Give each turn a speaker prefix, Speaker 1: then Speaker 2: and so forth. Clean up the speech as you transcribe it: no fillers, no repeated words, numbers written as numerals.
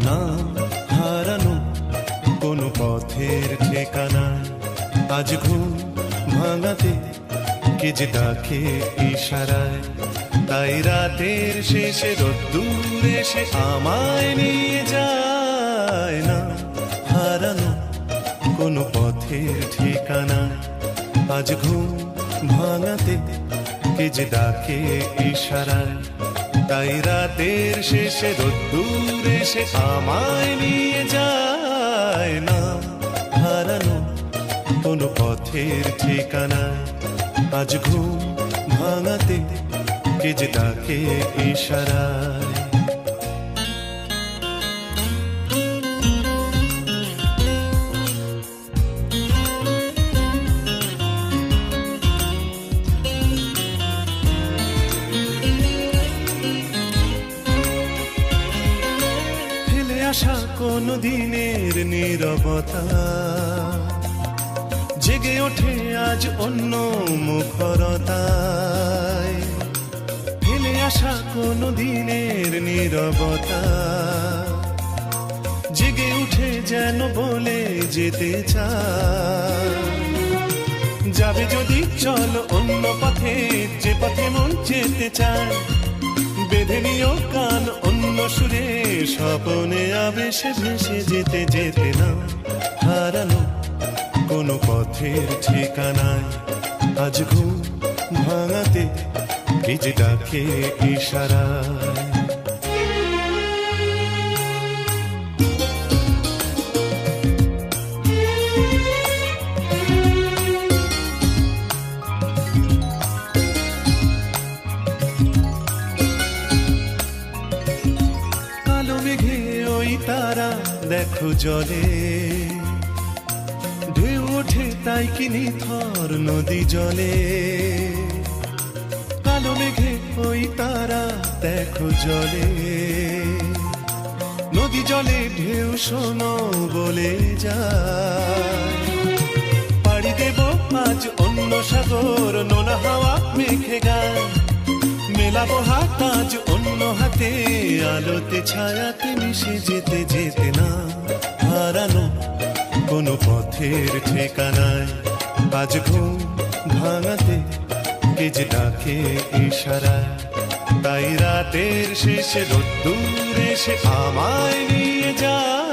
Speaker 1: নাম হারানো কোনো পথের ঠিকানায়, আজ ঘুম ভাঙাতে কে যে ডাকে ইশারায়। তাই রাতের শেষে রোদ্দুর এসে আমায় নিয়ে যায়। না হারানো কোনো পথের ঠিকানায়, আজ ঘুম ভাঙাতে কে যে ডাকে ইশারায়। তাই রাতের শেষে রোদ্দুর এসে আমায় নিয়ে যায়। না হারানো কোনো পথের ঠিকানায়, আজ ঘুম ভাঙাতে কে যে ডাকে ইশারায়। ফেলে আসা কোনো দিনের নীরবতা জেগে ওঠে আজ অন্য মুখরতায়। ফেলে আসা কোনো দিনের নীরবতা জেগে উঠে যেন বলে যেতে চায়। যাবে যদি চলো অন্য পথে, যে পথে মন যেতে চায়। বেঁধে নিও কান অন্য সুরে, স্বপনে আবেশে ভেসে যেতে যেতে না হারানো কোনো পথের ঠিকানায়, আজ ঘুম ভাঙাতে কে যে ডাকে ইশারায়। কালো মেঘে ওই তারা দেখো জলে, ঢেউ ওঠে তাই কি নিথর নদী জলে। কালো মেঘে ওই তারা দেখো জলে, নদী জলে ঢেউ শোনো বলে যায়। পাড়ি দেব আজ অন্য সাগর, নোনা হাওয়া মেঘে গায়। মেলাবো হাত আজ অন্য হাতে, আলোতে ছায়াতে মিশে যেতে যেতে না হারানো কোনো পথের ঠিকানায়, আজ ঘুম ভাঙাতে কে যে ডাকে ইশারায়। তাই রাতের শেষে রোদ্দুর এসে আমায় নিয়ে যায়।